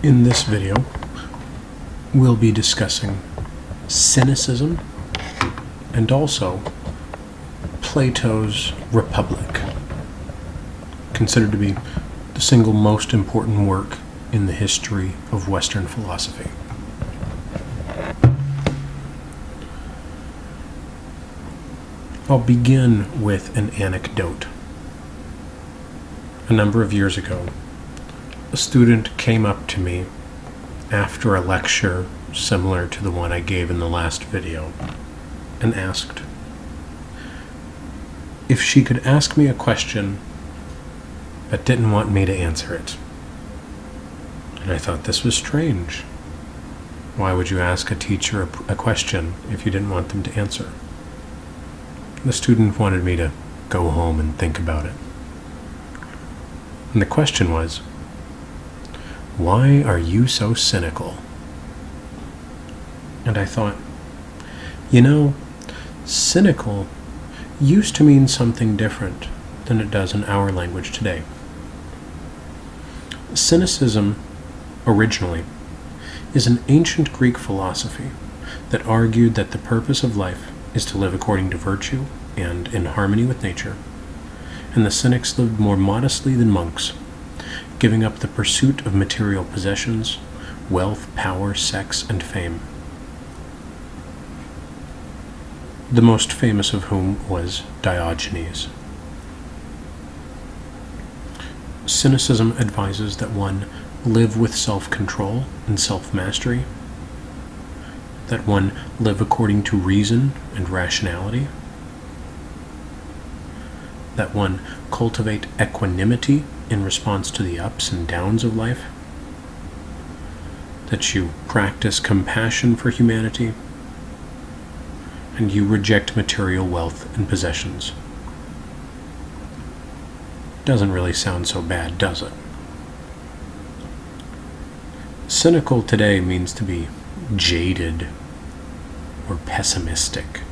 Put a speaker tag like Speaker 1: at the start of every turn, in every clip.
Speaker 1: In this video, we'll be discussing cynicism and also Plato's Republic, considered to be the single most important work in the history of Western philosophy. I'll begin with an anecdote. A number of years ago, a student came up to me after a lecture similar to the one I gave in the last video and asked if she could ask me a question but didn't want me to answer it. And I thought this was strange. Why would you ask a teacher a question if you didn't want them to answer? The student wanted me to go home and think about it. And the question was, why are you so cynical? And I thought, cynical used to mean something different than it does in our language today. Cynicism, originally, is an ancient Greek philosophy that argued that the purpose of life is to live according to virtue and in harmony with nature, and the cynics lived more modestly than monks, giving up the pursuit of material possessions, wealth, power, sex, and fame. The most famous of whom was Diogenes. Cynicism advises that one live with self-control and self-mastery, that one live according to reason and rationality, that one cultivate equanimity in response to the ups and downs of life, that you practice compassion for humanity, and you reject material wealth and possessions. Doesn't really sound so bad, does it? Cynical today means to be jaded or pessimistic.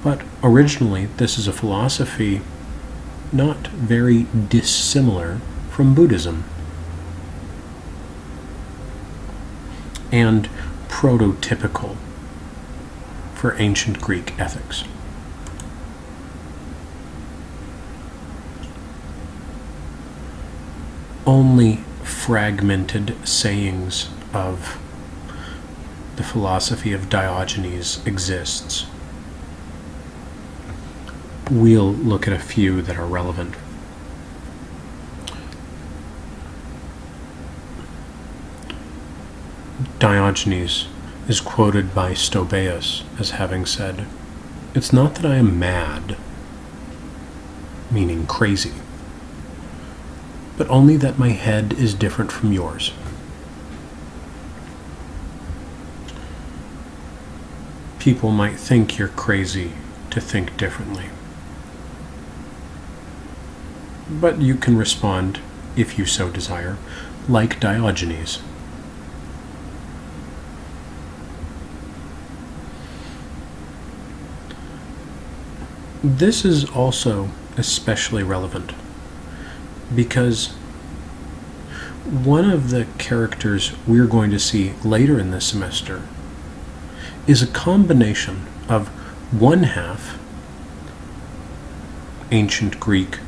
Speaker 1: But originally, this is a philosophy not very dissimilar from Buddhism, and prototypical for ancient Greek ethics. Only fragmented sayings of the philosophy of Diogenes exists. We'll look at a few that are relevant. Diogenes is quoted by Stobaeus as having said, "It's not that I am mad," meaning crazy, "but only that my head is different from yours." People might think you're crazy to think differently. But you can respond, if you so desire, like Diogenes. This is also especially relevant because one of the characters we're going to see later in this semester is a combination of one half ancient Greek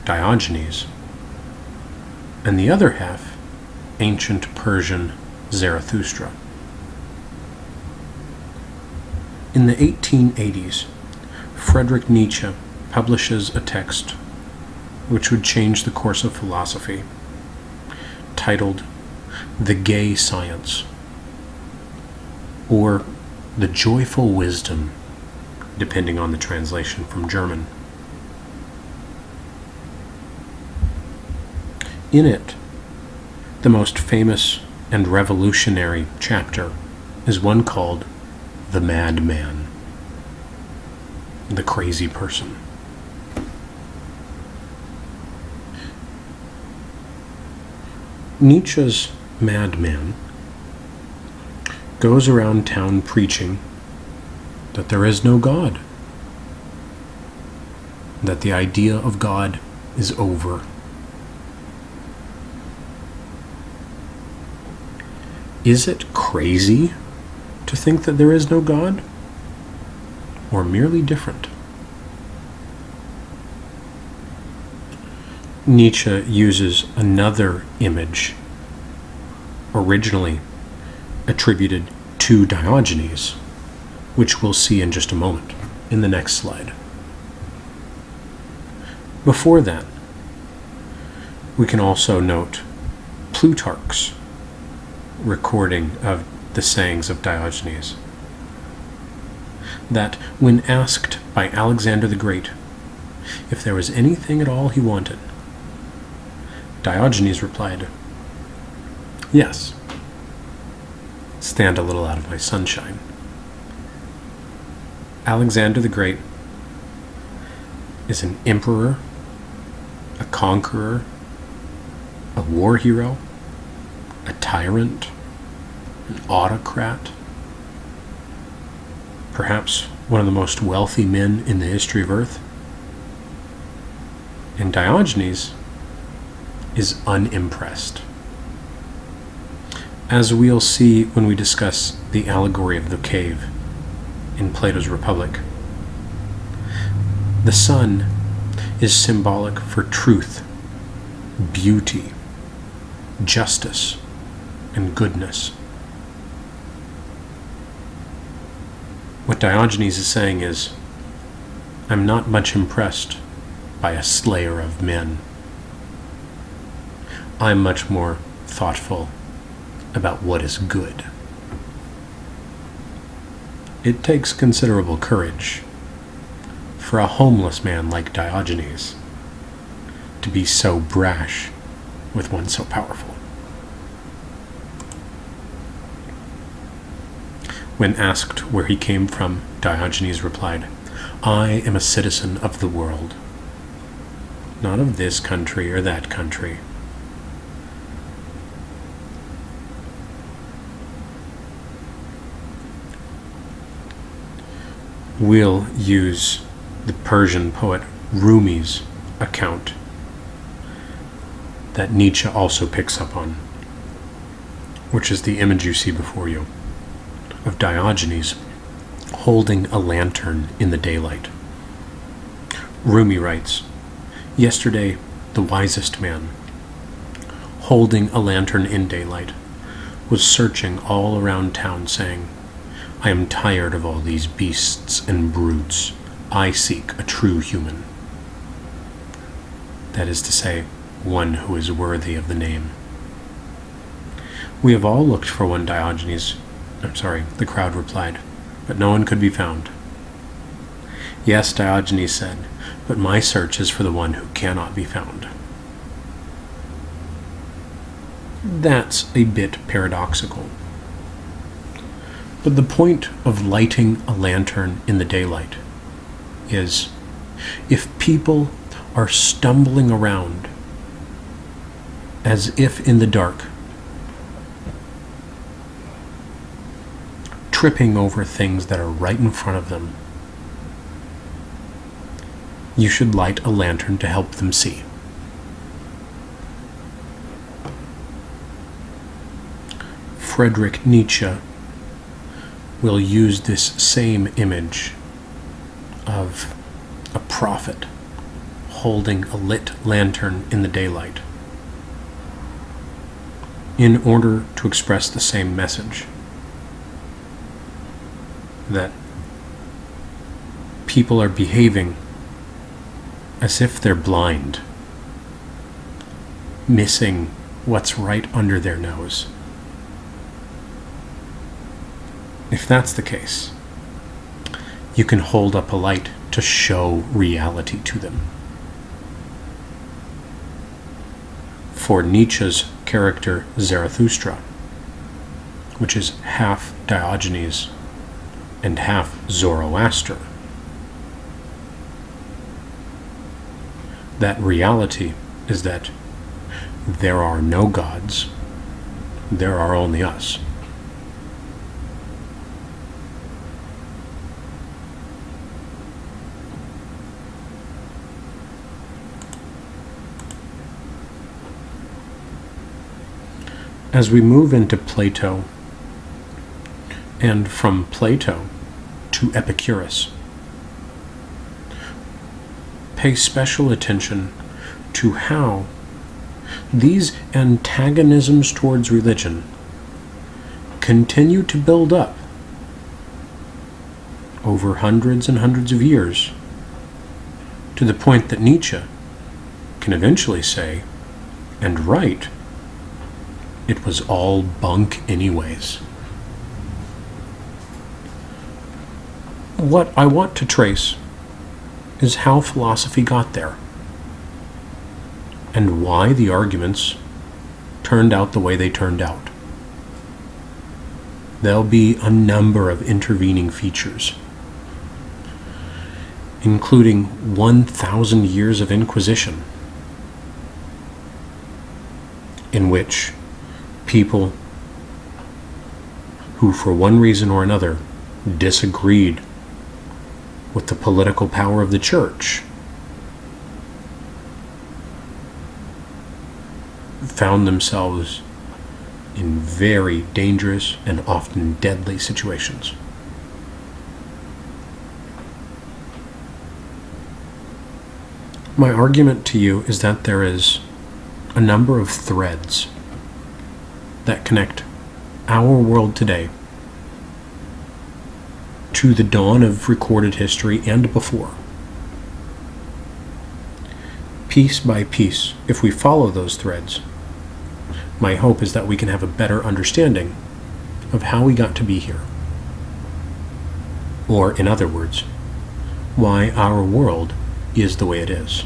Speaker 1: Diogenes and the other half ancient Persian Zarathustra. In the 1880s, Friedrich Nietzsche publishes a text which would change the course of philosophy, titled The Gay Science, or The Joyful Wisdom, depending on the translation from German. In it, the most famous and revolutionary chapter is one called The Madman, the crazy person. Nietzsche's madman goes around town preaching that there is no God, that the idea of God is over. Is it crazy to think that there is no God? Or merely different? Nietzsche uses another image originally attributed to Diogenes, which we'll see in just a moment in the next slide. Before that, we can also note Plutarch's recording of the sayings of Diogenes, that when asked by Alexander the Great if there was anything at all he wanted, Diogenes replied, "Yes, stand a little out of my sunshine." Alexander the Great is an emperor, a conqueror, a war hero, a tyrant, an autocrat, perhaps one of the most wealthy men in the history of Earth. And Diogenes is unimpressed. As we'll see when we discuss the allegory of the cave in Plato's Republic, the sun is symbolic for truth, beauty, justice, and goodness. What Diogenes is saying is, I'm not much impressed by a slayer of men. I'm much more thoughtful about what is good. It takes considerable courage for a homeless man like Diogenes to be so brash with one so powerful. When asked where he came from, Diogenes replied, "I am a citizen of the world, not of this country or that country." We'll use the Persian poet Rumi's account that Nietzsche also picks up on, which is the image you see before you of Diogenes holding a lantern in the daylight. Rumi writes, "Yesterday, the wisest man, holding a lantern in daylight, was searching all around town, saying, 'I am tired of all these beasts and brutes. I seek a true human.'" That is to say, one who is worthy of the name. "We have all looked for one," the crowd replied, "but no one could be found." "Yes," Diogenes said, "but my search is for the one who cannot be found." That's a bit paradoxical. But the point of lighting a lantern in the daylight is, if people are stumbling around as if in the dark, tripping over things that are right in front of them, you should light a lantern to help them see. Friedrich Nietzsche will use this same image of a prophet holding a lit lantern in the daylight in order to express the same message, that people are behaving as if they're blind, missing what's right under their nose. If that's the case, you can hold up a light to show reality to them. For Nietzsche's character Zarathustra, which is half Diogenes and half Zoroaster, that reality is that there are no gods, there are only us. As we move into Plato and from Plato to Epicurus. Pay special attention to how these antagonisms towards religion continue to build up over hundreds and hundreds of years, to the point that Nietzsche can eventually say, and write, it was all bunk anyways. What I want to trace is how philosophy got there, and why the arguments turned out the way they turned out. There'll be a number of intervening features, including 1,000 years of Inquisition, in which people who, for one reason or another, disagreed with the political power of the church found themselves in very dangerous and often deadly situations. My argument to you is that there is a number of threads that connect our world today to the dawn of recorded history and before. Piece by piece, if we follow those threads, my hope is that we can have a better understanding of how we got to be here. Or, in other words, why our world is the way it is.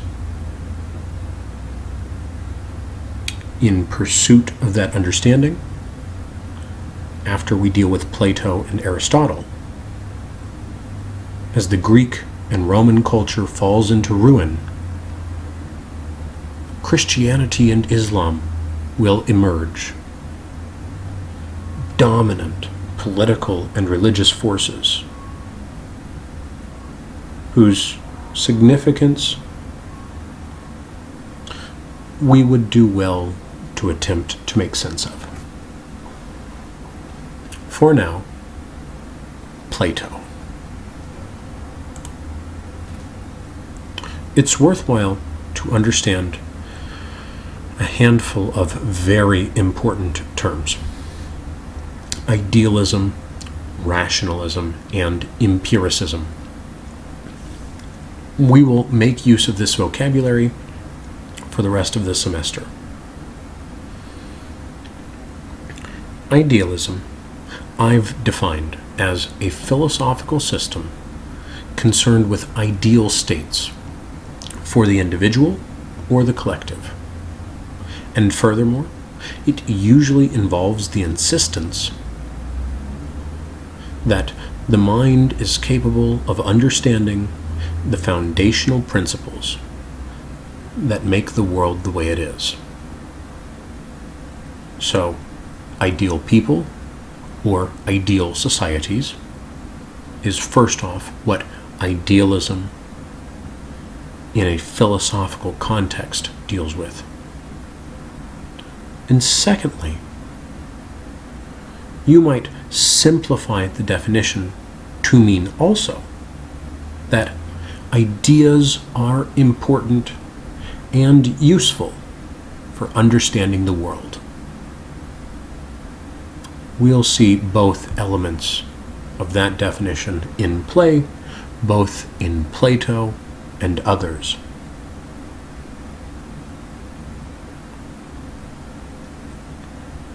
Speaker 1: In pursuit of that understanding, after we deal with Plato and Aristotle, as the Greek and Roman culture falls into ruin, Christianity and Islam will emerge. Dominant political and religious forces whose significance we would do well to attempt to make sense of. For now, Plato. It's worthwhile to understand a handful of very important terms: idealism, rationalism, and empiricism. We will make use of this vocabulary for the rest of the semester. Idealism, I've defined as a philosophical system concerned with ideal states for the individual or the collective. And furthermore, it usually involves the insistence that the mind is capable of understanding the foundational principles that make the world the way it is. So, ideal people or ideal societies is first off what idealism in a philosophical context deals with. And secondly, you might simplify the definition to mean also that ideas are important and useful for understanding the world. We'll see both elements of that definition in play, both in Plato and others.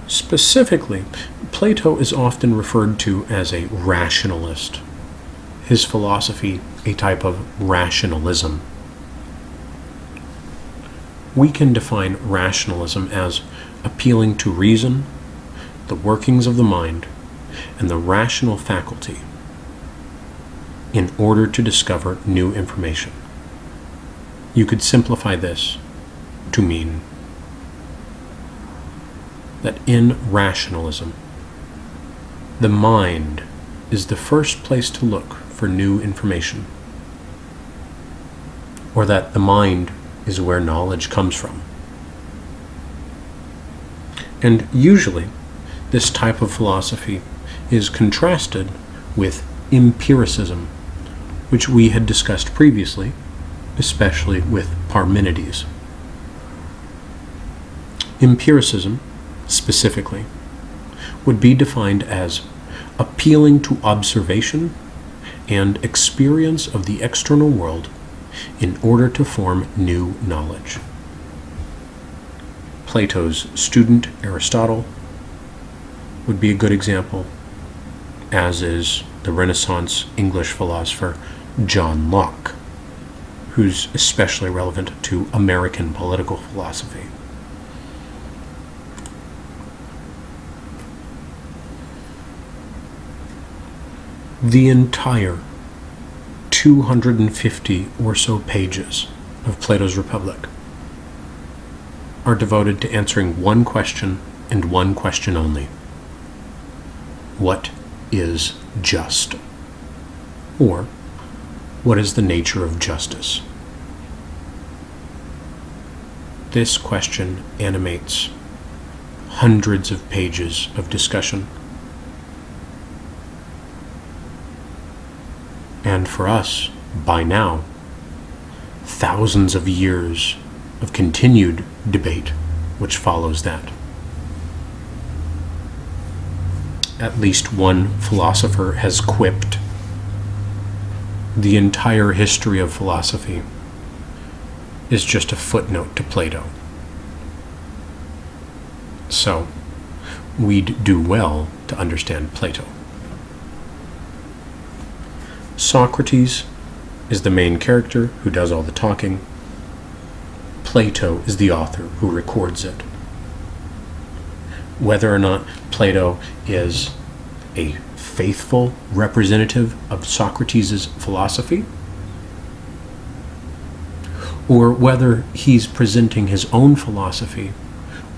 Speaker 1: Specifically, Plato is often referred to as a rationalist. His philosophy, a type of rationalism. We can define rationalism as appealing to reason, the workings of the mind, and the rational faculty in order to discover new information. You could simplify this to mean that in rationalism, the mind is the first place to look for new information, or that the mind is where knowledge comes from. And usually, this type of philosophy is contrasted with empiricism, which we had discussed previously, especially with Parmenides. Empiricism, specifically, would be defined as appealing to observation and experience of the external world in order to form new knowledge. Plato's student, Aristotle, would be a good example, as is the Renaissance English philosopher John Locke, who's especially relevant to American political philosophy. The entire 250 or so pages of Plato's Republic are devoted to answering one question and one question only. What is just? Or, what is the nature of justice? This question animates hundreds of pages of discussion. And for us, by now, thousands of years of continued debate which follows that. At least one philosopher has quipped, the entire history of philosophy is just a footnote to Plato. So, we'd do well to understand Plato. Socrates is the main character who does all the talking. Plato is the author who records it. Whether or not Plato is a faithful representative of Socrates' philosophy, or whether he's presenting his own philosophy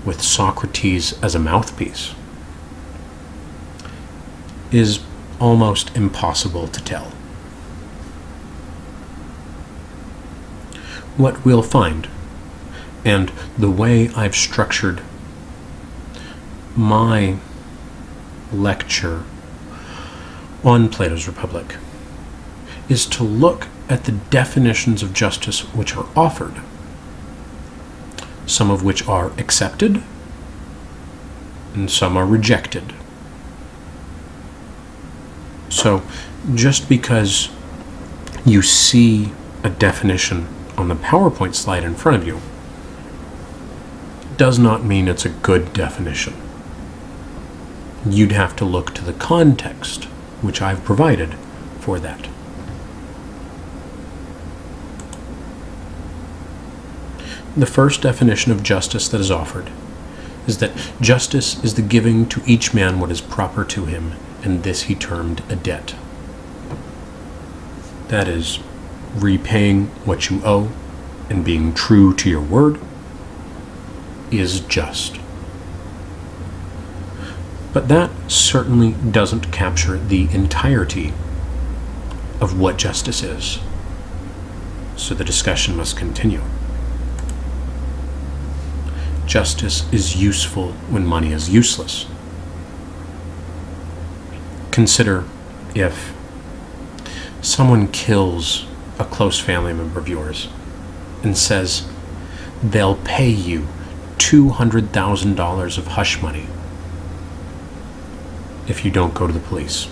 Speaker 1: with Socrates as a mouthpiece, is almost impossible to tell. What we'll find, and the way I've structured my lecture on Plato's Republic, is to look at the definitions of justice which are offered, some of which are accepted, and some are rejected. So, just because you see a definition on the PowerPoint slide in front of you does not mean it's a good definition. You'd have to look to the context which I've provided for that. The first definition of justice that is offered is that justice is the giving to each man what is proper to him, and this he termed a debt. That is, repaying what you owe and being true to your word is just. But that certainly doesn't capture the entirety of what justice is. So the discussion must continue. Justice is useful when money is useless. Consider if someone kills a close family member of yours and says they'll pay you $200,000 of hush money if you don't go to the police.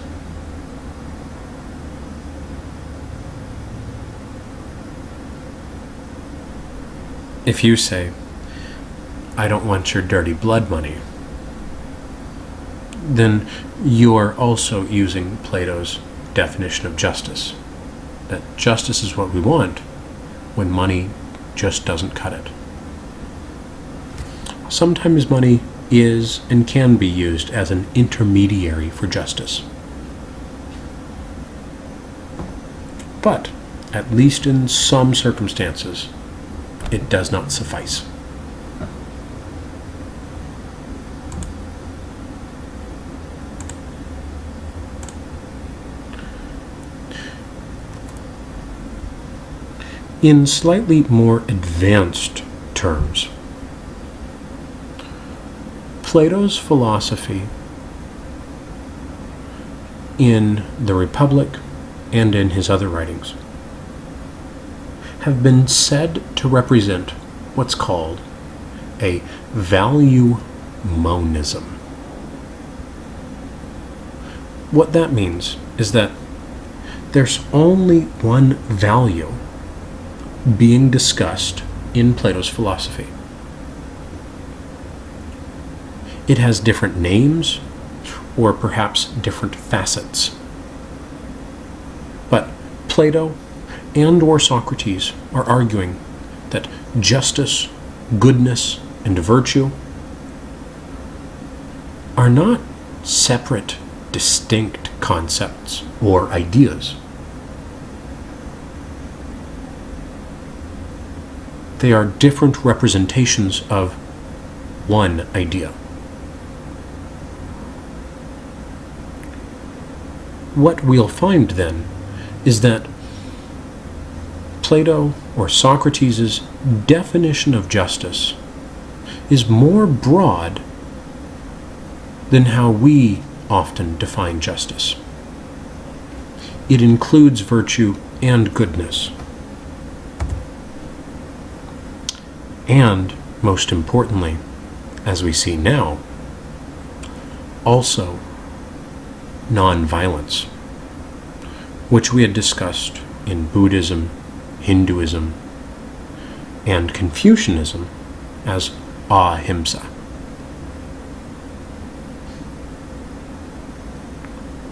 Speaker 1: If you say, I don't want your dirty blood money, then you are also using Plato's definition of justice. That justice is what we want when money just doesn't cut it. Sometimes money is and can be used as an intermediary for justice. But, at least in some circumstances, it does not suffice. In slightly more advanced terms, Plato's philosophy in the Republic and in his other writings, have been said to represent what's called a value monism. What that means is that there's only one value being discussed in Plato's philosophy. It has different names, or perhaps different facets. But Plato and or Socrates are arguing that justice, goodness, and virtue are not separate, distinct concepts or ideas. They are different representations of one idea. What we'll find then is that Plato or Socrates' definition of justice is more broad than how we often define justice. It includes virtue and goodness. And, most importantly, as we see now, also non-violence, which we had discussed in Buddhism, Hinduism, and Confucianism as ahimsa.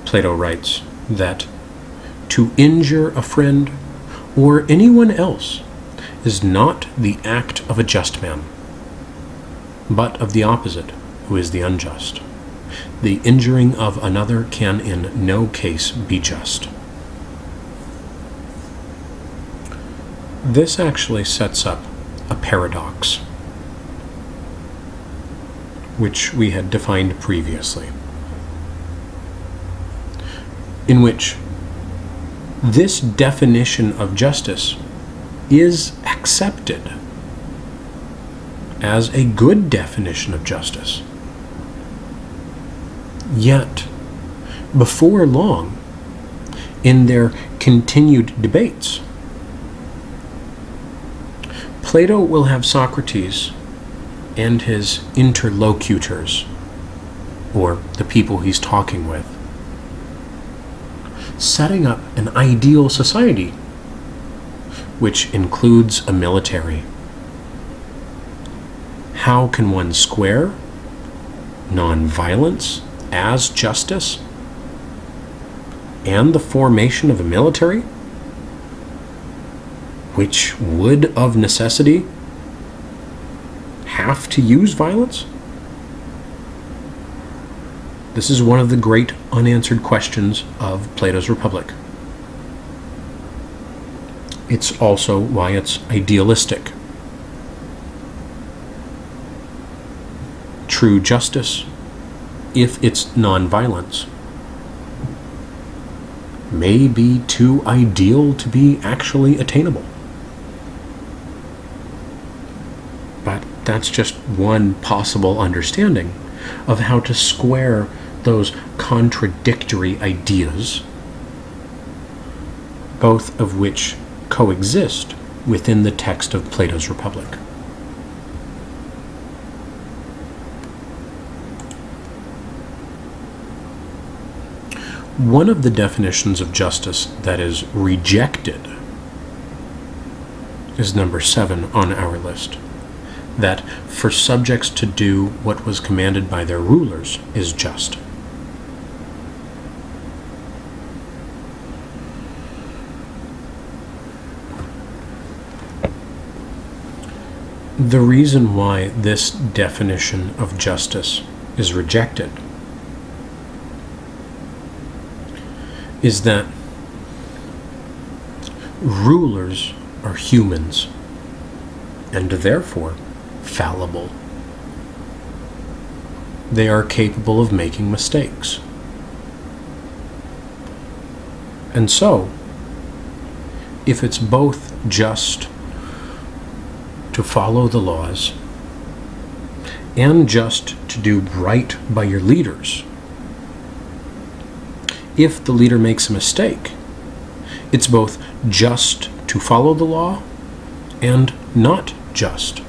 Speaker 1: Plato writes that to injure a friend or anyone else is not the act of a just man, but of the opposite, who is the unjust. The injuring of another can in no case be just. This actually sets up a paradox, which we had defined previously, in which this definition of justice is accepted as a good definition of justice. Yet, before long, in their continued debates, Plato will have Socrates and his interlocutors, or the people he's talking with, setting up an ideal society, which includes a military. How can one square non-violence as justice and the formation of a military, which would of necessity have to use violence? This is one of the great unanswered questions of Plato's Republic. It's also why it's idealistic. True justice, if it's non-violence, may be too ideal to be actually attainable. But that's just one possible understanding of how to square those contradictory ideas, both of which coexist within the text of Plato's Republic. One of the definitions of justice that is rejected is number 7 on our list, that for subjects to do what was commanded by their rulers is just. The reason why this definition of justice is rejected is that rulers are humans and therefore fallible. They are capable of making mistakes. And so, if it's both just to follow the laws and just to do right by your leaders, if the leader makes a mistake, it's both just to follow the law and not just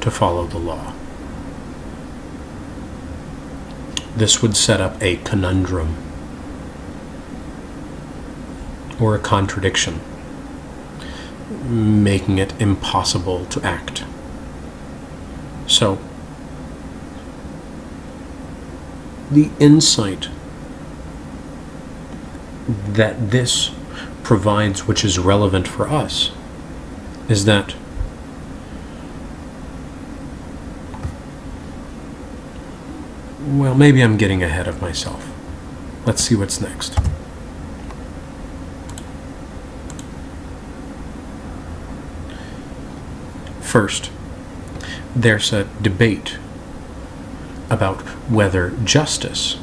Speaker 1: to follow the law. This would set up a conundrum or a contradiction, making it impossible to act. So, the insight that this provides, which is relevant for us, is that well, maybe I'm getting ahead of myself. Let's see what's next. First, there's a debate about whether justice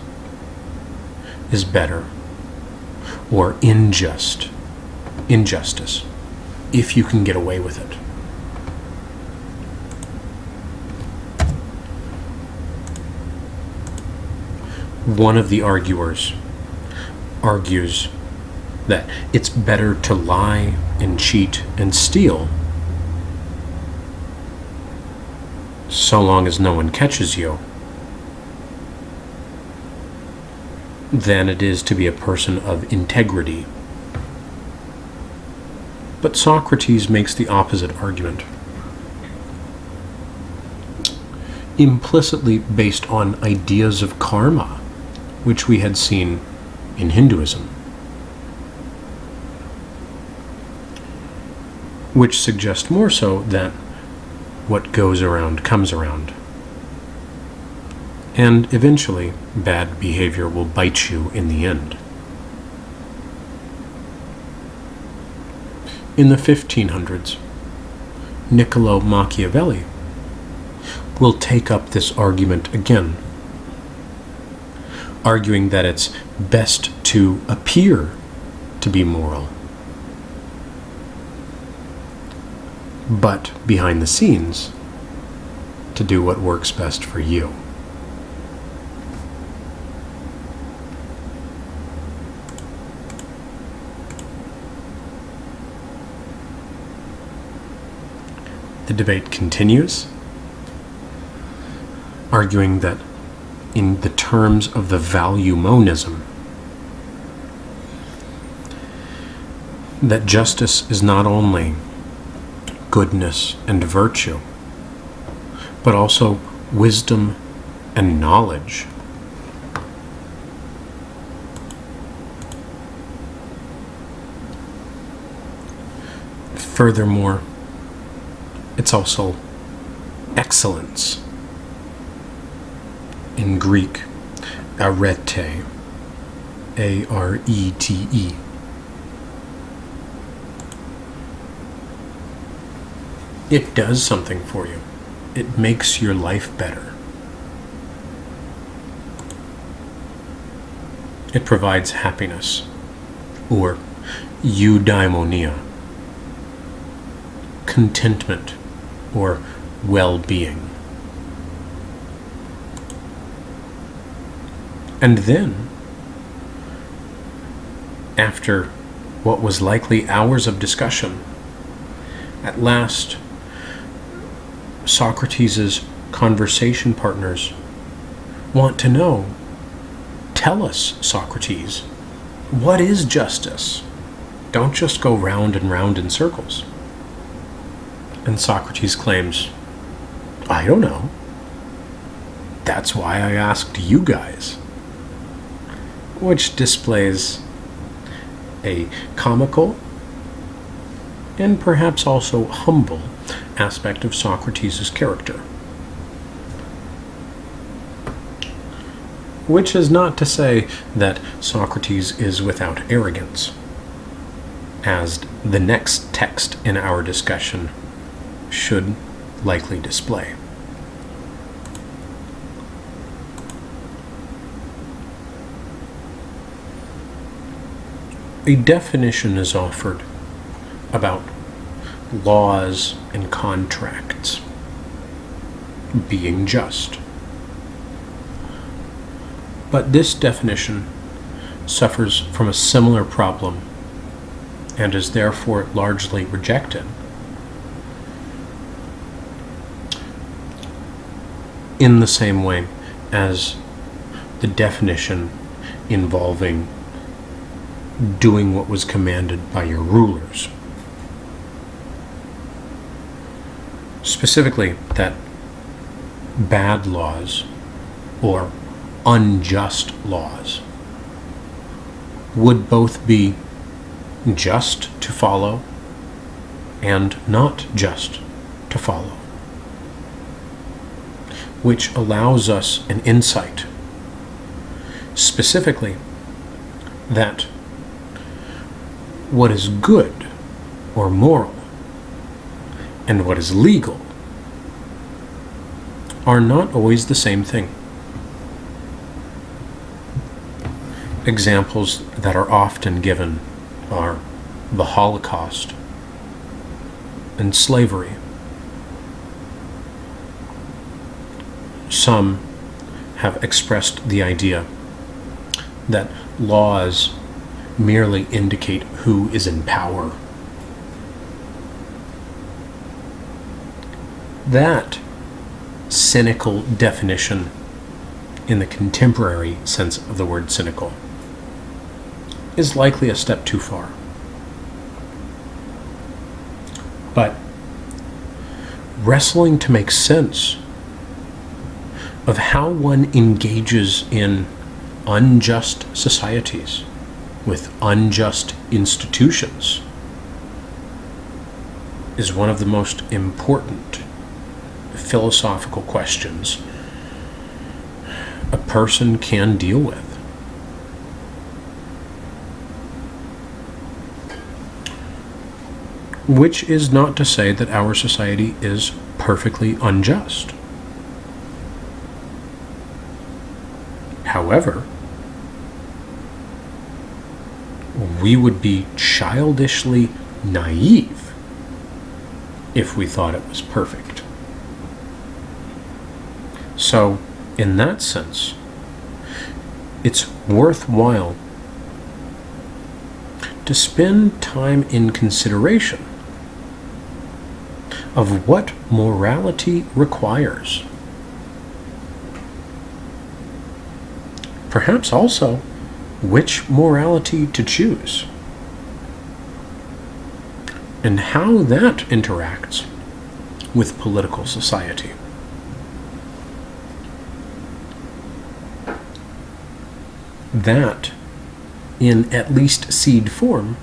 Speaker 1: is better or injustice, if you can get away with it. One of the arguers argues that it's better to lie and cheat and steal so long as no one catches you than it is to be a person of integrity. But Socrates makes the opposite argument, implicitly based on ideas of karma, which we had seen in Hinduism, which suggest more so that what goes around comes around, and eventually bad behavior will bite you in the end. In the 1500s, Niccolo Machiavelli will take up this argument again, arguing that it's best to appear to be moral, but behind the scenes, to do what works best for you. The debate continues, arguing that in the terms of the value monism, that justice is not only goodness and virtue, but also wisdom and knowledge. Furthermore, it's also excellence. In Greek, arete, A-R-E-T-E. It does something for you. It makes your life better. It provides happiness, or eudaimonia, contentment, or well-being. And then, after what was likely hours of discussion, at last, Socrates' conversation partners want to know, tell us, Socrates, what is justice? Don't just go round and round in circles. And Socrates claims, I don't know. That's why I asked you guys. Which displays a comical and perhaps also humble aspect of Socrates' character. Which is not to say that Socrates is without arrogance, as the next text in our discussion should likely display. A definition is offered about laws and contracts being just. But this definition suffers from a similar problem and is therefore largely rejected, in the same way as the definition involving doing what was commanded by your rulers. Specifically, that bad laws or unjust laws would both be just to follow and not just to follow, which allows us an insight, specifically that what is good or moral and what is legal are not always the same thing. Examples that are often given are the Holocaust and slavery. Some have expressed the idea that laws merely indicate who is in power. That cynical definition, in the contemporary sense of the word cynical, is likely a step too far. But wrestling to make sense of how one engages in unjust societies with unjust institutions is one of the most important philosophical questions a person can deal with. Which is not to say that our society is perfectly unjust. However, we would be childishly naive if we thought it was perfect. So, in that sense, it's worthwhile to spend time in consideration of what morality requires. Perhaps also which morality to choose, and how that interacts with political society. That, in at least seed form,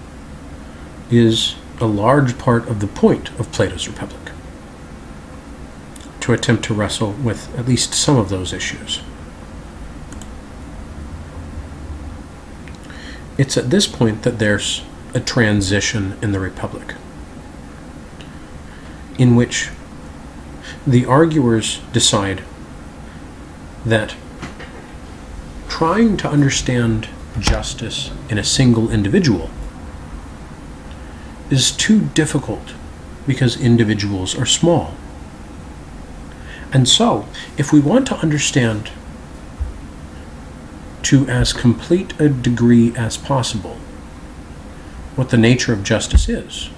Speaker 1: is a large part of the point of Plato's Republic, to attempt to wrestle with at least some of those issues. It's at this point that there's a transition in the Republic, in which the arguers decide that trying to understand justice in a single individual is too difficult because individuals are small. And so, if we want to understand to as complete a degree as possible what the nature of justice is,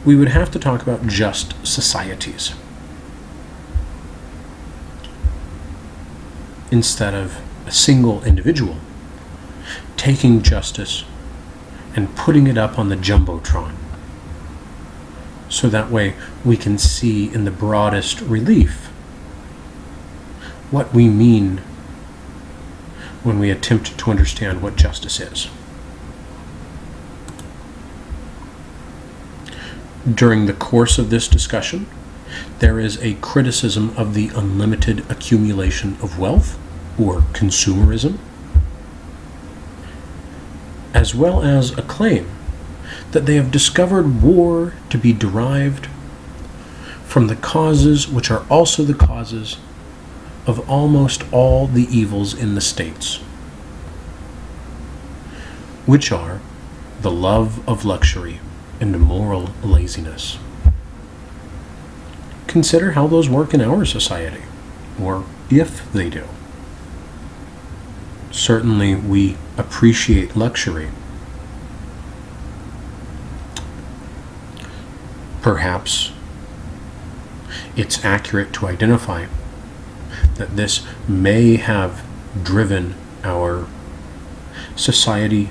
Speaker 1: we would have to talk about just societies instead of a single individual taking justice and putting it up on the jumbotron, so that way we can see in the broadest relief what we mean when we attempt to understand what justice is. During the course of this discussion, there is a criticism of the unlimited accumulation of wealth, or consumerism, as well as a claim that they have discovered war to be derived from the causes which are also the causes of almost all the evils in the states, which are the love of luxury and moral laziness. Consider how those work in our society, or if they do. certainly we appreciate luxury. Perhaps it's accurate to identify that this may have driven our society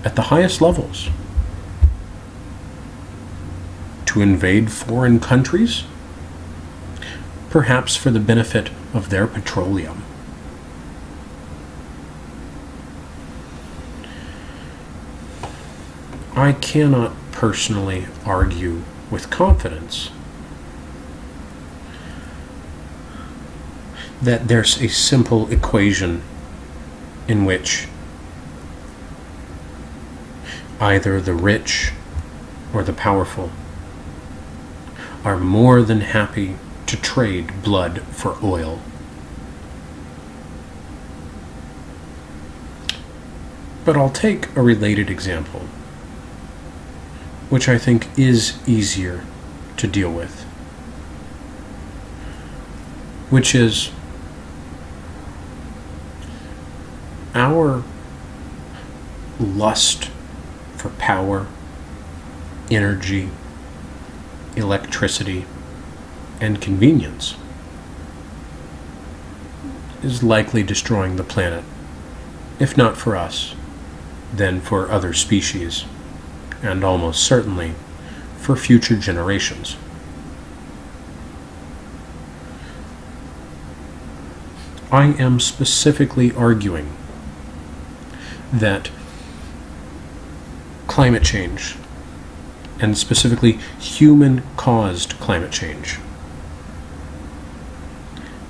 Speaker 1: at the highest levels to invade foreign countries, perhaps for the benefit of their petroleum. I cannot personally argue with confidence that there's a simple equation in which either the rich or the powerful are more than happy to trade blood for oil. But I'll take a related example, which I think is easier to deal with, which is our lust for power, energy, electricity, and convenience is likely destroying the planet, if not for us, then for other species, and almost certainly for future generations. I am specifically arguing that climate change, and specifically human-caused climate change,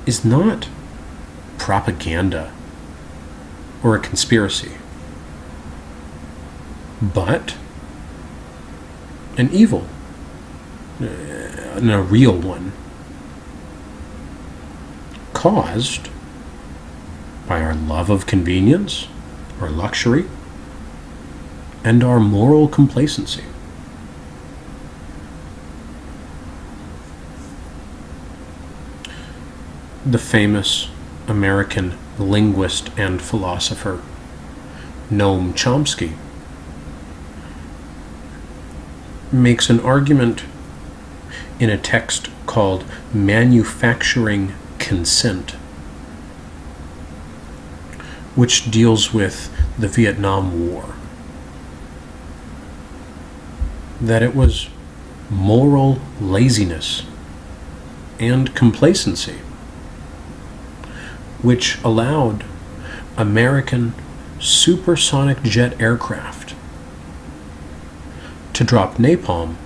Speaker 1: is not propaganda or a conspiracy, but an evil, and a real one, caused by our love of convenience or luxury and our moral complacency. The famous American linguist and philosopher Noam Chomsky makes an argument in a text called Manufacturing Consent, which deals with the Vietnam War, that it was moral laziness and complacency which allowed American supersonic jet aircraft to drop napalm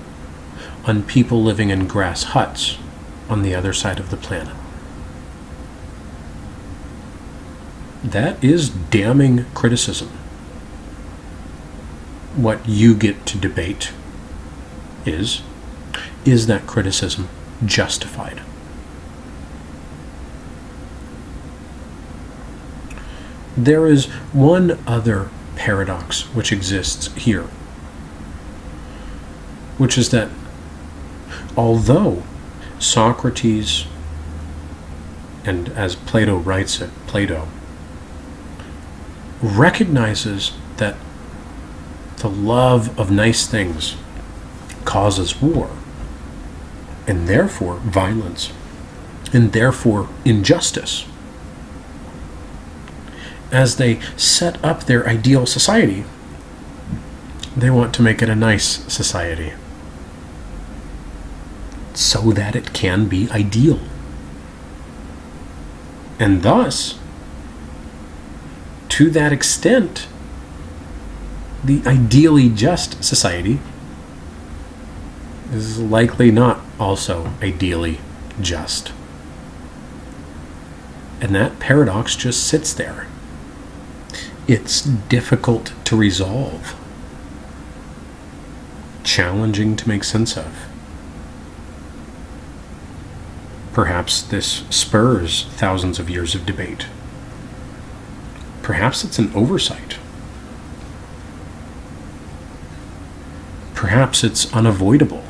Speaker 1: on people living in grass huts on the other side of the planet. That is damning criticism. What you get to debate is that criticism justified? There is one other paradox which exists here, which is that although Socrates, and as Plato writes it, Plato recognizes that the love of nice things causes war, and therefore violence, and therefore injustice. As they set up their ideal society, they want to make it a nice society so that it can be ideal. And thus, to that extent, the ideally just society is likely not also ideally just. And that paradox just sits there. It's difficult to resolve, challenging to make sense of. Perhaps this spurs thousands of years of debate. Perhaps it's an oversight. Perhaps it's unavoidable.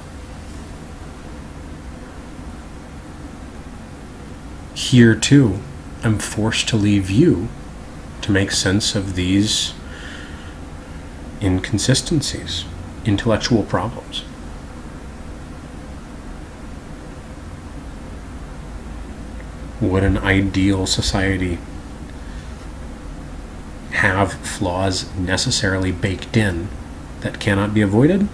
Speaker 1: Here, too, am forced to leave you to make sense of these inconsistencies, intellectual problems. Would an ideal society have flaws necessarily baked in that cannot be avoided?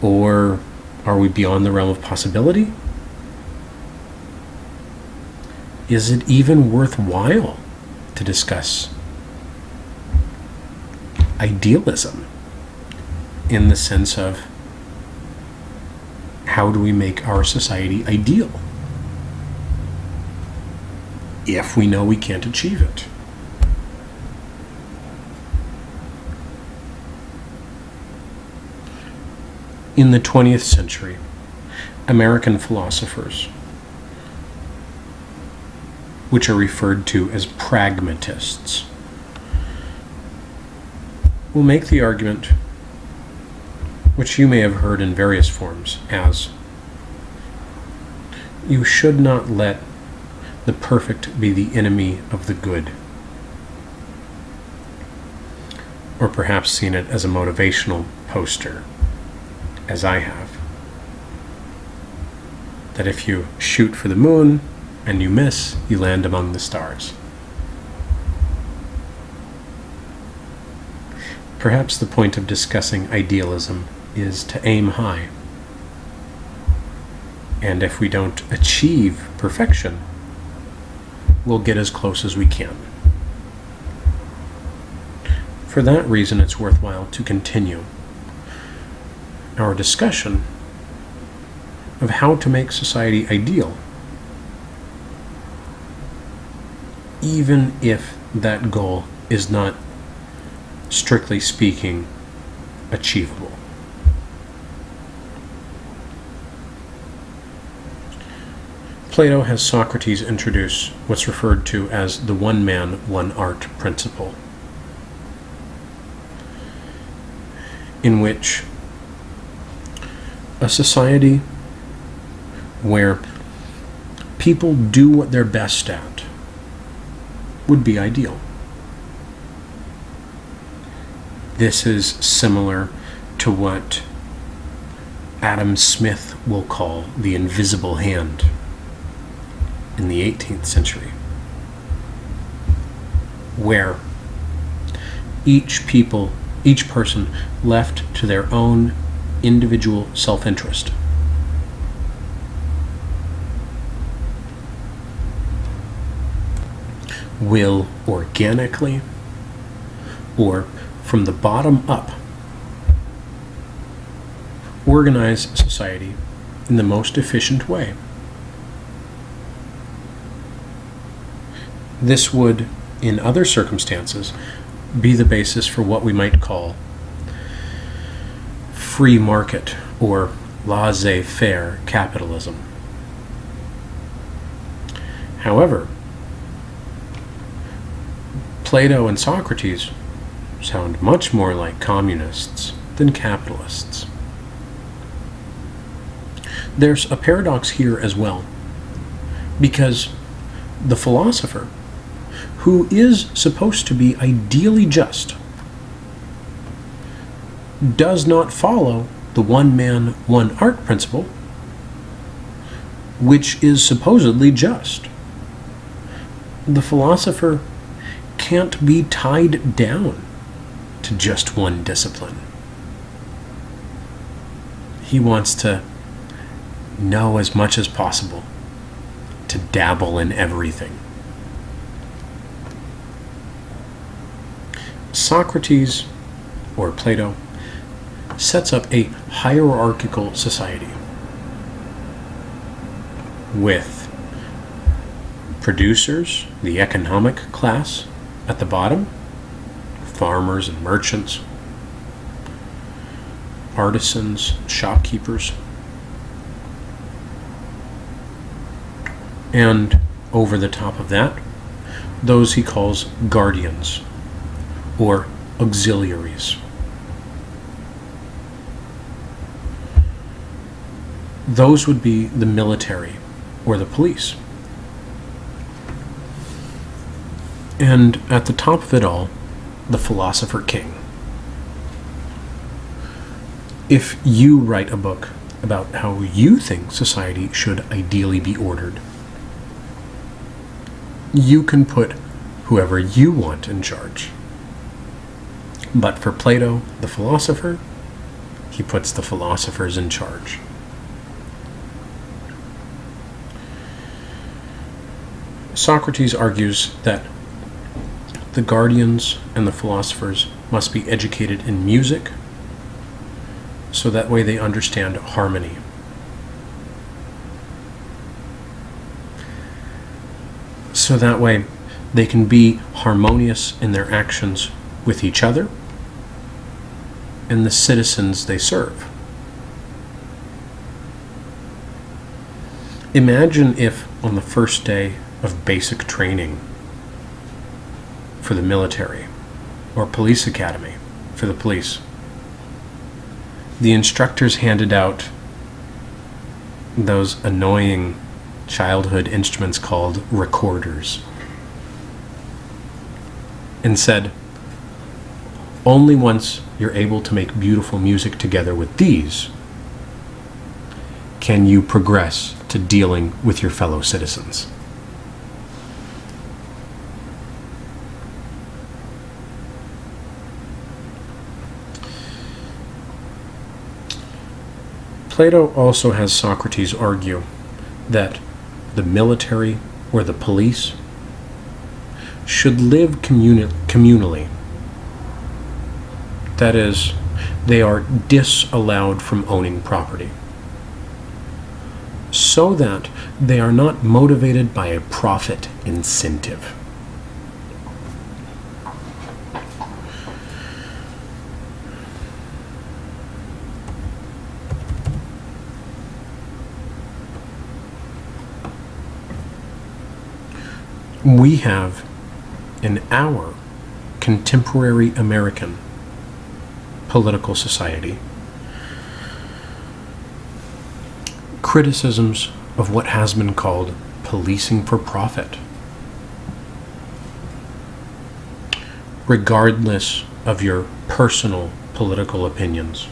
Speaker 1: Or are we beyond the realm of possibility? Is it even worthwhile to discuss idealism in the sense of how do we make our society ideal if we know we can't achieve it? In the 20th century, American philosophers, which are referred to as pragmatists, will make the argument, which you may have heard in various forms, as you should not let the perfect be the enemy of the good. Or perhaps seen it as a motivational poster, as I have. That if you shoot for the moon and you miss, you land among the stars. Perhaps the point of discussing idealism is to aim high. And if we don't achieve perfection, we'll get as close as we can. For that reason, it's worthwhile to continue our discussion of how to make society ideal, even if that goal is not, strictly speaking, achievable. Plato has Socrates introduce what's referred to as the one man, one art principle, in which a society where people do what they're best at would be ideal. This is similar to what Adam Smith will call the invisible hand in the 18th century, where each person left to their own individual self-interest will organically or from the bottom up organize society in the most efficient way. This would, in other circumstances, be the basis for what we might call free market or laissez-faire capitalism. However, Plato and Socrates sound much more like communists than capitalists. There's a paradox here as well, because the philosopher, who is supposed to be ideally just, does not follow the one man, one art principle, which is supposedly just. The philosopher can't be tied down to just one discipline. He wants to know as much as possible, to dabble in everything. Socrates, or Plato, sets up a hierarchical society with producers, the economic class, at the bottom, farmers and merchants, artisans, shopkeepers, and over the top of that, those he calls guardians or auxiliaries. Those would be the military or the police. And at the top of it all, the philosopher king. If you write a book about how you think society should ideally be ordered, you can put whoever you want in charge. But for Plato, the philosopher, he puts the philosophers in charge. Socrates argues that the guardians and the philosophers must be educated in music, so that way they understand harmony. So that way they can be harmonious in their actions with each other and the citizens they serve. Imagine if on the first day of basic training for the military or police academy for the police, the instructors handed out those annoying childhood instruments called recorders and said, only once you're able to make beautiful music together with these can you progress to dealing with your fellow citizens. Plato also has Socrates argue that the military or the police should live communally. That is, they are disallowed from owning property, so that they are not motivated by a profit incentive. We have, in our contemporary American political society, criticisms of what has been called policing for profit. Regardless of your personal political opinions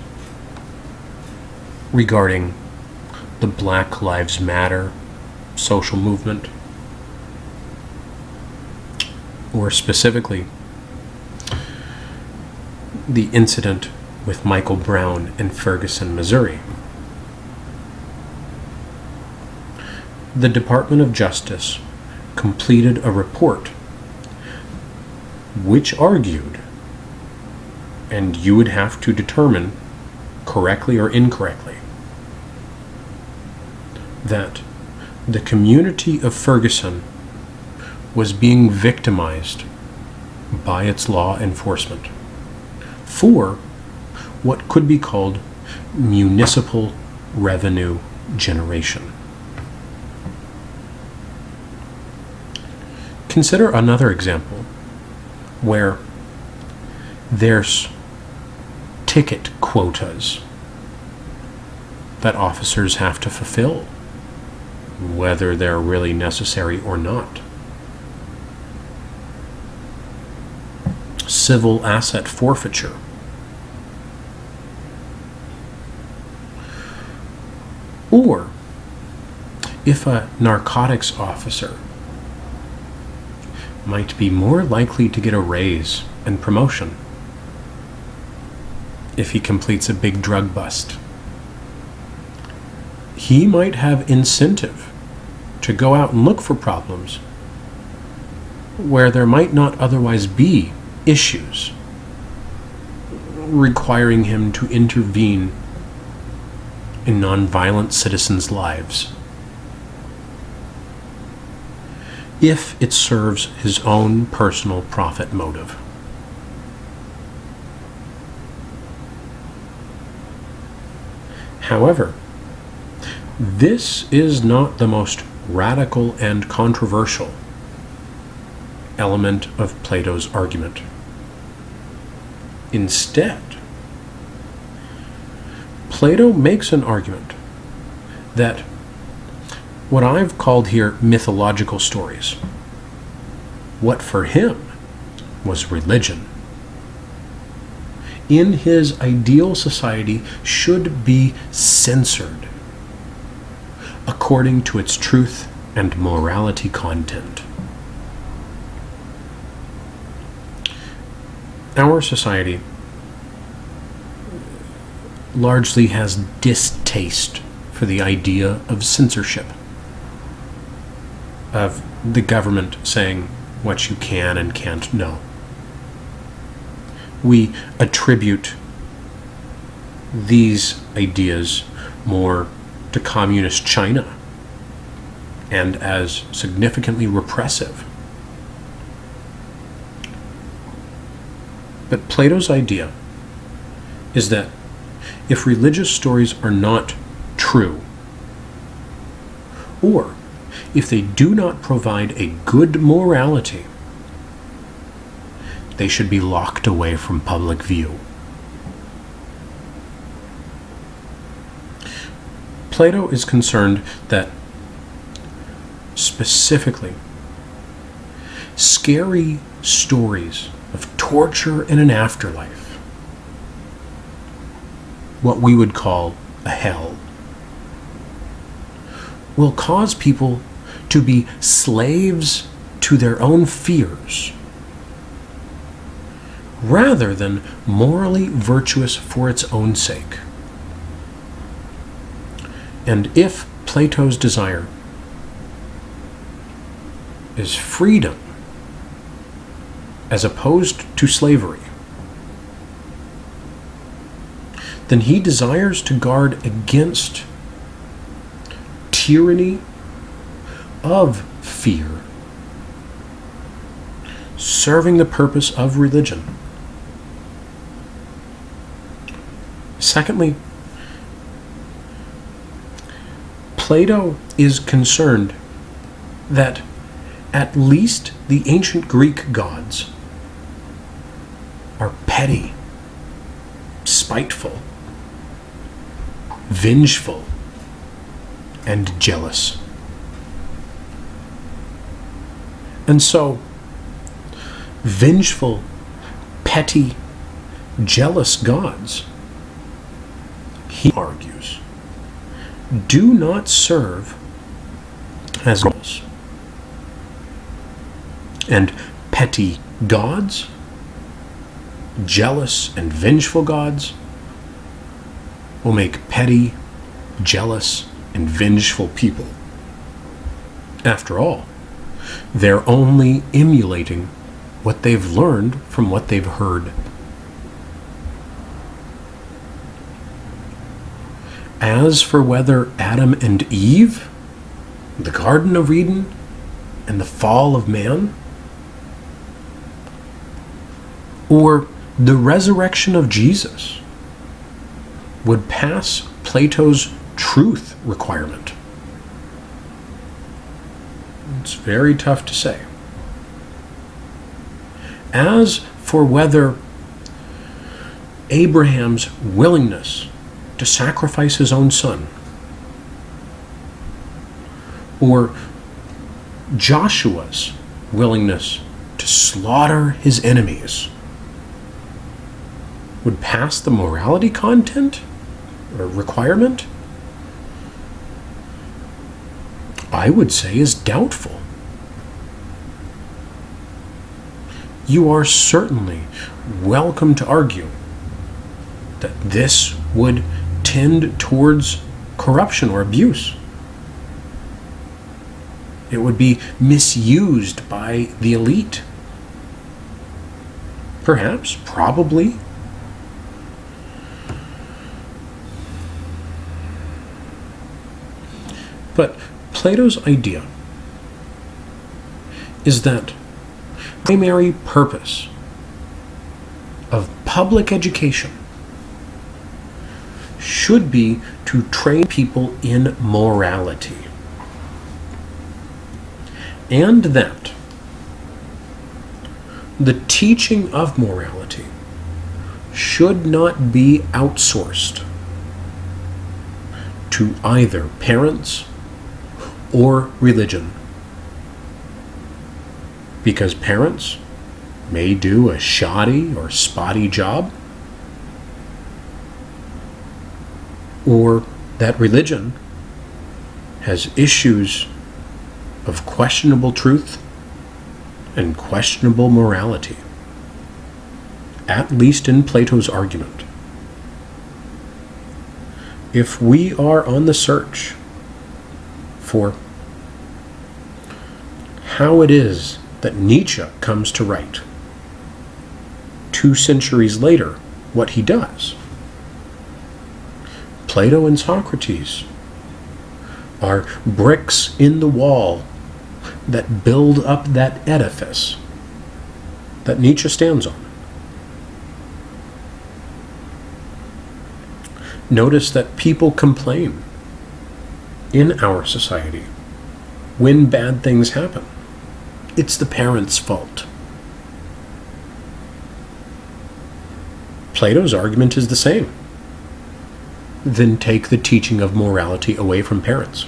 Speaker 1: regarding the Black Lives Matter social movement, or specifically the incident with Michael Brown in Ferguson, Missouri. The Department of Justice completed a report which argued, and you would have to determine correctly or incorrectly, that the community of Ferguson was being victimized by its law enforcement for what could be called municipal revenue generation. Consider another example where there's ticket quotas that officers have to fulfill, whether they're really necessary or not. Civil asset forfeiture. Or if a narcotics officer might be more likely to get a raise and promotion if he completes a big drug bust, he might have incentive to go out and look for problems where there might not otherwise be issues requiring him to intervene in nonviolent citizens' lives, if it serves his own personal profit motive. However, this is not the most radical and controversial element of Plato's argument. Instead, Plato makes an argument that what I've called here mythological stories. What for him was religion. In his ideal society should be censored according to its truth and morality content. Our society largely has distaste for the idea of censorship, of the government saying what you can and can't know. We attribute these ideas more to communist China and as significantly repressive. But Plato's idea is that if religious stories are not true, or if they do not provide a good morality, they should be locked away from public view. Plato is concerned that specifically scary stories of torture in an afterlife, what we would call a hell, will cause people to be slaves to their own fears rather than morally virtuous for its own sake. And if Plato's desire is freedom as opposed to slavery, then he desires to guard against tyranny of fear, serving the purpose of religion. Secondly, Plato is concerned that at least the ancient Greek gods are petty, spiteful, vengeful, and jealous. And so, vengeful, petty, jealous gods, he argues, do not serve as gods. And petty gods, jealous and vengeful gods, will make petty, jealous, and vengeful people. After all, they're only emulating what they've learned from what they've heard. As for whether Adam and Eve, the Garden of Eden, and the fall of man, or the resurrection of Jesus, would pass Plato's truth requirement, it's very tough to say. As for whether Abraham's willingness to sacrifice his own son, or Joshua's willingness to slaughter his enemies, would pass the morality content or requirement, I would say is doubtful. You are certainly welcome to argue that this would tend towards corruption or abuse. It would be misused by the elite. Perhaps, probably. But Plato's idea is that the primary purpose of public education should be to train people in morality, and that the teaching of morality should not be outsourced to either parents or religion. Because parents may do a shoddy or spotty job, or that religion has issues of questionable truth and questionable morality, at least in Plato's argument. If we are on the search for how it is that Nietzsche comes to write 2 centuries later what he does, Plato and Socrates are bricks in the wall that build up that edifice that Nietzsche stands on. Notice that people complain in our society when bad things happen. It's the parents' fault. Plato's argument is the same. Then take the teaching of morality away from parents.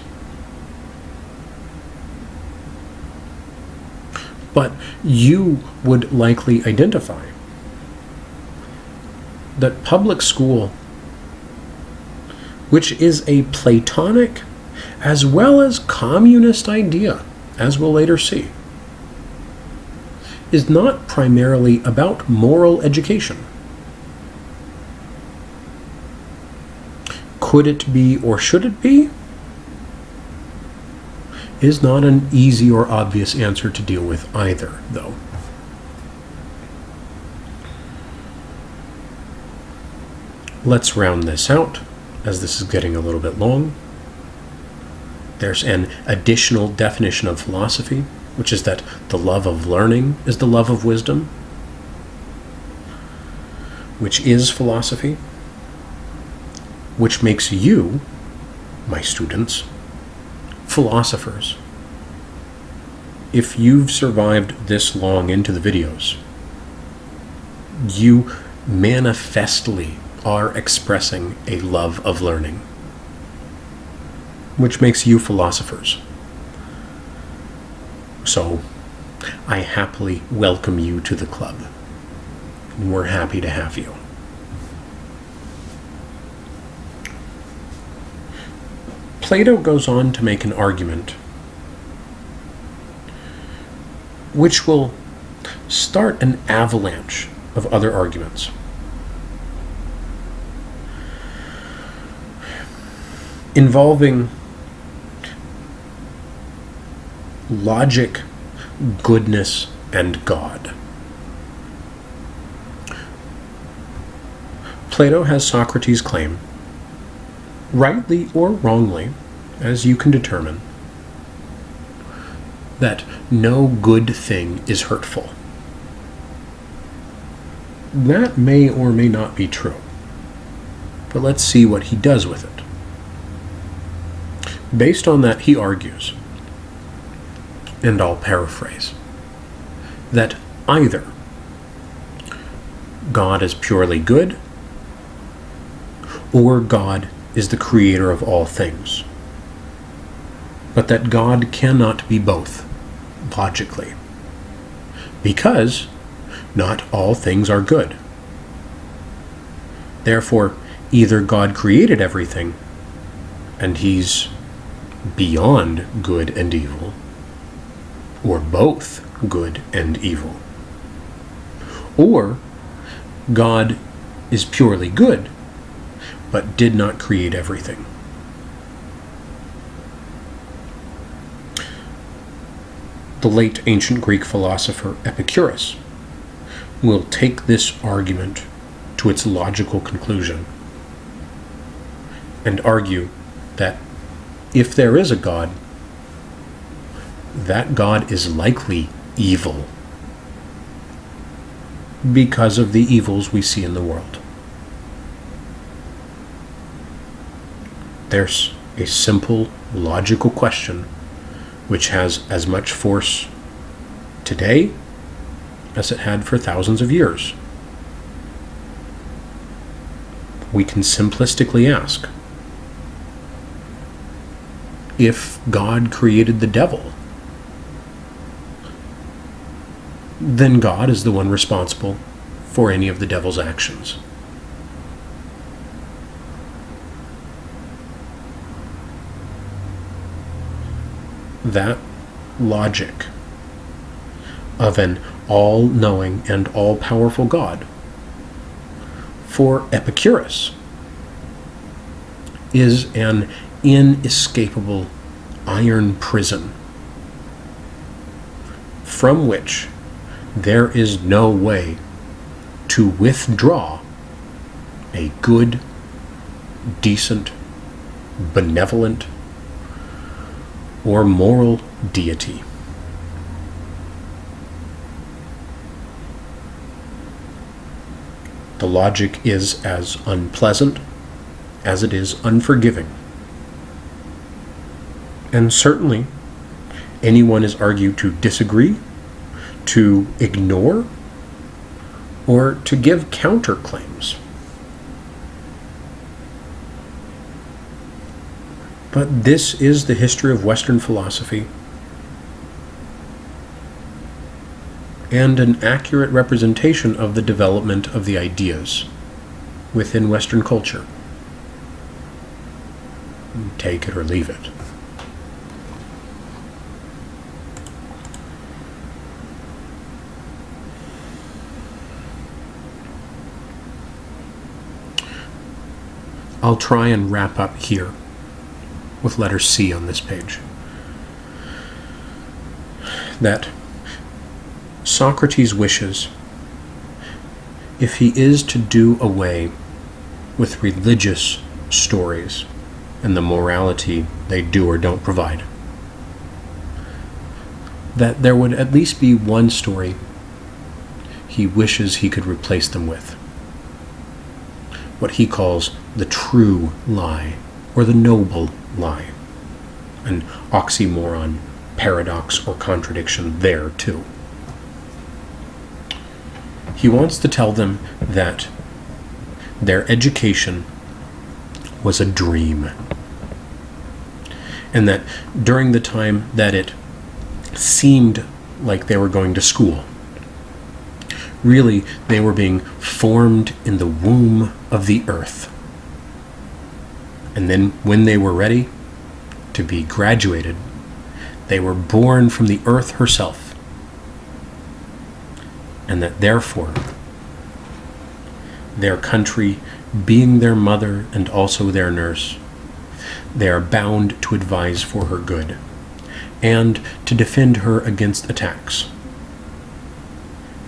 Speaker 1: But you would likely identify that public school, which is a Platonic as well as communist idea, as we'll later see, is not primarily about moral education. Could it be or should it be? Is not an easy or obvious answer to deal with either, though. Let's round this out, as this is getting a little bit long. There's an additional definition of philosophy, which is that the love of learning is the love of wisdom, which is philosophy, which makes you, my students, philosophers. If you've survived this long into the videos, you manifestly are expressing a love of learning, which makes you philosophers. So, I happily welcome you to the club. We're happy to have you. Plato goes on to make an argument which will start an avalanche of other arguments. Involving logic, goodness, and God. Plato has Socrates' claim, rightly or wrongly, as you can determine, that no good thing is hurtful. That may or may not be true, but let's see what he does with it. Based on that, he argues, and I'll paraphrase, that either God is purely good, or God is the creator of all things, but that God cannot be both, logically, because not all things are good. Therefore, either God created everything, and he's beyond good and evil, or both good and evil, or God is purely good, but did not create everything. The late ancient Greek philosopher Epicurus will take this argument to its logical conclusion and argue that if there is a God, that God is likely evil because of the evils we see in the world. There's a simple, logical question which has as much force today as it had for thousands of years. We can simplistically ask, if God created the devil, then God is the one responsible for any of the devil's actions. That logic of an all-knowing and all-powerful God, for Epicurus, is an inescapable iron prison from which there is no way to withdraw a good, decent, benevolent, or moral deity. The logic is as unpleasant as it is unforgiving. And certainly, anyone is argued to disagree, to ignore, or to give counterclaims. But this is the history of Western philosophy, and an accurate representation of the development of the ideas within Western culture. Take it or leave it. I'll try and wrap up here with letter C on this page. That Socrates wishes, if he is to do away with religious stories and the morality they do or don't provide, that there would at least be one story he wishes he could replace them with. What he calls the true lie, or the noble lie. An oxymoron, paradox, or contradiction there, too. He wants to tell them that their education was a dream, and that during the time that it seemed like they were going to school, really they were being formed in the womb of the earth. And then when they were ready to be graduated, they were born from the earth herself. And that therefore, their country being their mother and also their nurse, they are bound to advise for her good, and to defend her against attacks.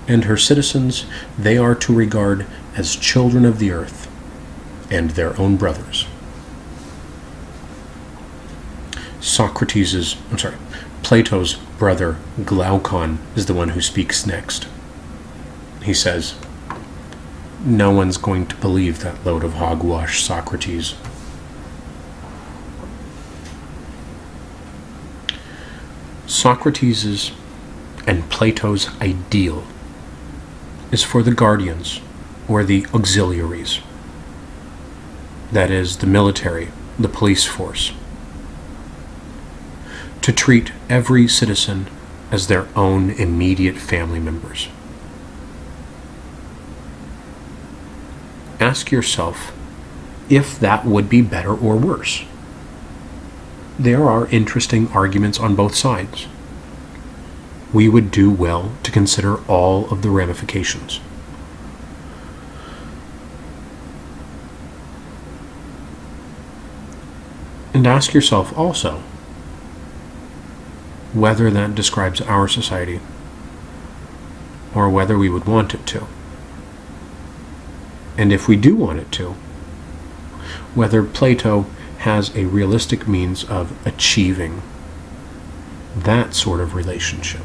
Speaker 1: And her citizens they are to regard as children of the earth, and their own brothers. Plato's brother Glaucon is the one who speaks next. He says, "No one's going to believe that load of hogwash, Socrates." Socrates' and Plato's ideal is for the guardians, or the auxiliaries. That is, the military, the police force, to treat every citizen as their own immediate family members. Ask yourself if that would be better or worse. There are interesting arguments on both sides. We would do well to consider all of the ramifications. And ask yourself also whether that describes our society, or whether we would want it to. And if we do want it to, whether Plato has a realistic means of achieving that sort of relationship.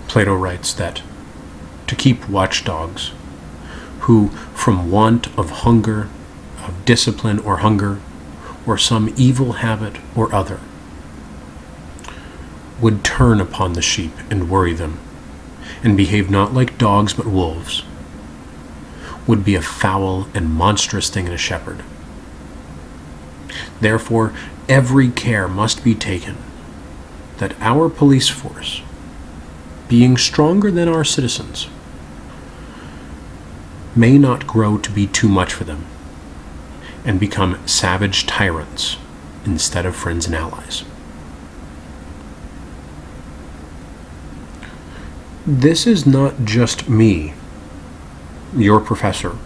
Speaker 1: Plato writes that to keep watchdogs who, from want of hunger, of discipline or hunger, or some evil habit or other, would turn upon the sheep and worry them, and behave not like dogs but wolves, would be a foul and monstrous thing in a shepherd. Therefore, every care must be taken that our police force, being stronger than our citizens, may not grow to be too much for them and become savage tyrants instead of friends and allies. This is not just me, your professor,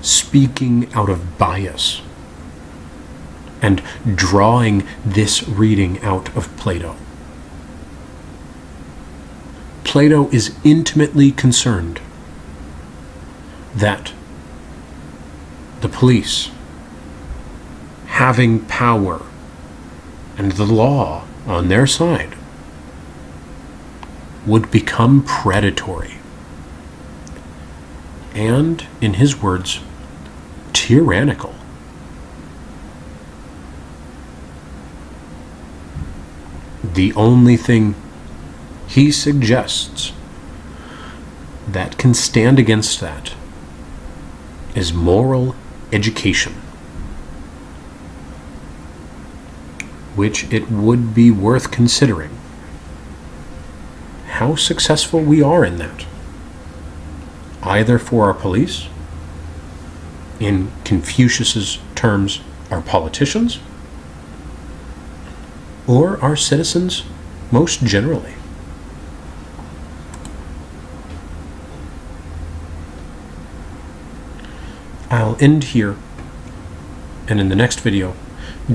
Speaker 1: speaking out of bias and drawing this reading out of Plato. Plato is intimately concerned that the police, having power and the law on their side, would become predatory and, in his words, tyrannical. The only thing he suggests that can stand against that is moral education, which it would be worth considering how successful we are in that, either for our police, in Confucius's terms, our politicians, or our citizens most generally. I'll end here, and in the next video,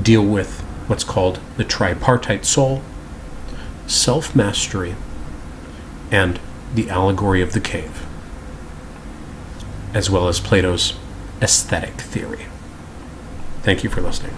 Speaker 1: deal with what's called the tripartite soul, self-mastery, and the allegory of the cave, as well as Plato's aesthetic theory. Thank you for listening.